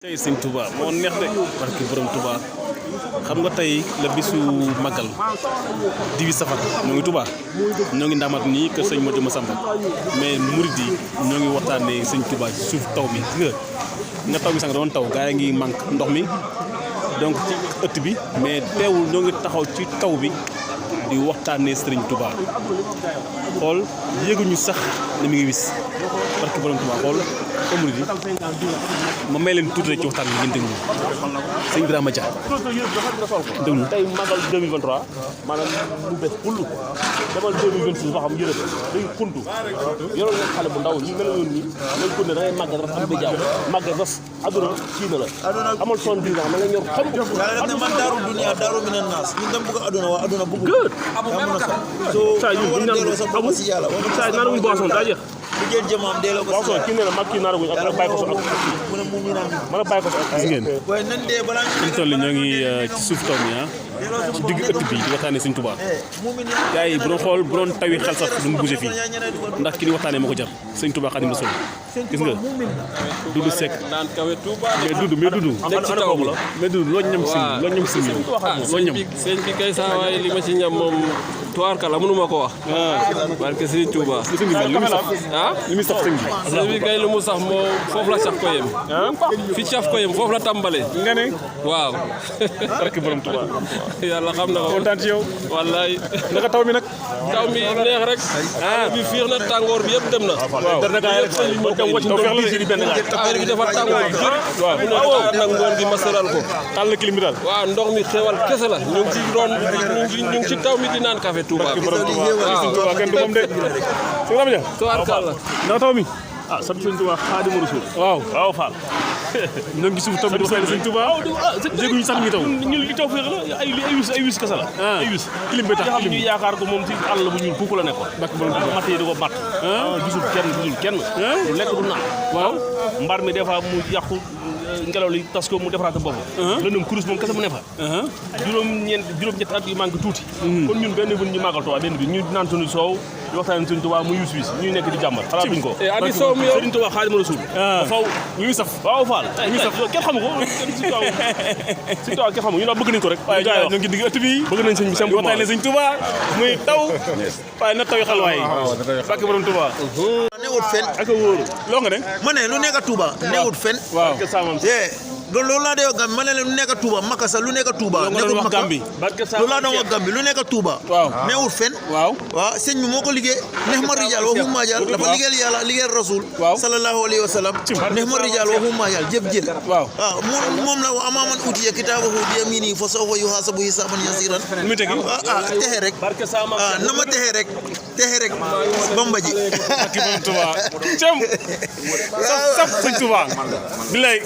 tey sëñ Touba moo neex de barki borom Touba xam nga tey la bisu màggal 18 safar ñoo ngi Touba ñoo ngi ndaamat nii kër sëñ Modou Massamba mais Mouride yi ñoo ngi waxtaanee sëñ Touba ci suuf taw bi nga taw bi sax doon taw gaa yi ngi manque ndox mi donc ci ëtt bi mais teewul ñoo ngi taxaw ci taw bi di waxtaanee sëriñ Touba xool yéeguñu sax ne mi ngi wis barki borom Touba xool Mouride ma may leen tuuti rek ci waxtaan bi ngeen déglu sëñ Ibrahima Dia déglu tey magal 2023 maanaam mu bees pull demal 2026 ba xam yërëb day kuntu yoroo nga xale bu ndaw ñu mel noonu nii ngay kunne da ngay màggal ras am ba jaaw màggal ras aduna kii na la amal son bi nga xam nga ñor xam yàlla man daaru dunya daaru minan naas ñun dem bëgg aduna waa aduna bëgg so saa yu ñu naan sa bopp si yàlla saa naan wuñ boisson daa jeex bu jël jëmaam delloo ko boisson kii nee na mag kii naan wuñ ak bàyyi ko ak mu ne mu mi naan mën a bàyyi ko ak gis ngeen waaye nan dee balaa ñu toll ñoo ngi ci suuf taw mi ci digg ëtt bi di waxtaanee sëñ Touba gars yi bu doon xool bu doon tawi xel sax duñ bougé fii ndax ki ni waxtaanee moo ko jar sëñ Touba Xaadimu Rasuul gis nga Dudu Seck mais Dudu nekk ci taw bi mais Dudu loo ñam sim loo ñam sim loo ñam sëñ bi kay saa waay li ma ci ñam moom tuwaarkala mënu ma ko wax barke sëñ Touba li muy sax sëñ bi sëñ bi kay lu mu sax moo foofu la sax ko yem fi caf ko yem foofu la tàmbale nga ne waaw barke borom Touba yàlla xam na ko kontaan ci yow wallaay naka taw mi nag taw mi neex rek bi fiix na tàngoor bi yëpp dem na taw feex la affaire bi dafa tàngoor jër waaw mu nekk xaar nag ngoon gi ma sëral ko taal na clim bi daal waaw ndox mi xewal kese la ñu ngi ci doon ñu ngi ci taw mi di naan café Touba bi waaw kenn du moom de sëñ Ramja tubaarkàlla naka taw mi sant sëñ Touba Xaadimu Rasuul waaw Fall ñoo ngi suuf taw bi di waxee sëñ Touba jéguñu sax mi taw ñun li taw feex la ay wis kese la ay wis clim bi tax nga xam ñu yaakaar ko moom ci àll bu ñuul kooku la nekkoon matt yi di ko matt gisul kenn lu lekk du naan waaw mbar mi des fois mu yàqu ngelaw li tas ko mu defaraat bopp lëndëm kurus moom kese mu ne fa juróom-ñetti at yu manqué tuuti kon ñun benn bu ñu màggal Touba benn bi ñu naan suñu soow di waxtaan suñu Touba mu wis ñuy nekk di jàmbat xalaatuñ ko adi soow mi yow Sëriñ Touba Xaadimu Rasuul faw li muy saf waaw Fall kenn xamu ko Sëriñ Touba kenn xamu ñu bëgg nañ ko rek waaye ñoo ngi digg ëtt bi bëgg nañ sëñ bi di waxtaanee sëñ Touba muy taw waaye na tawi xal waay barke borom Touba newut fen ak wóoru loo nga ne ma ne lu nekk Touba newut fen waaw loolu laa dee wax Gambie ma ne la lu nekk Touba Makasa lu nekk Touba nekkul Makka Gambie loolu laa doon wax Gambie lu nekk Touba newut fen waaw sëñ bi moo ko liggéey neex ma rijal waxu maajal dafa liggéeyal yàlla liggéeyal rasul sallallahu alayhi wa sallam neex ma rijal waxu maajal jëf waaw moom la amaaman utiya kitaabahu bi yaminihi fa sawfa yuhaasabu hisaaban yasiran texe rek na ma texe rek Bamba ji Touba cem saf sëñ Touba bilay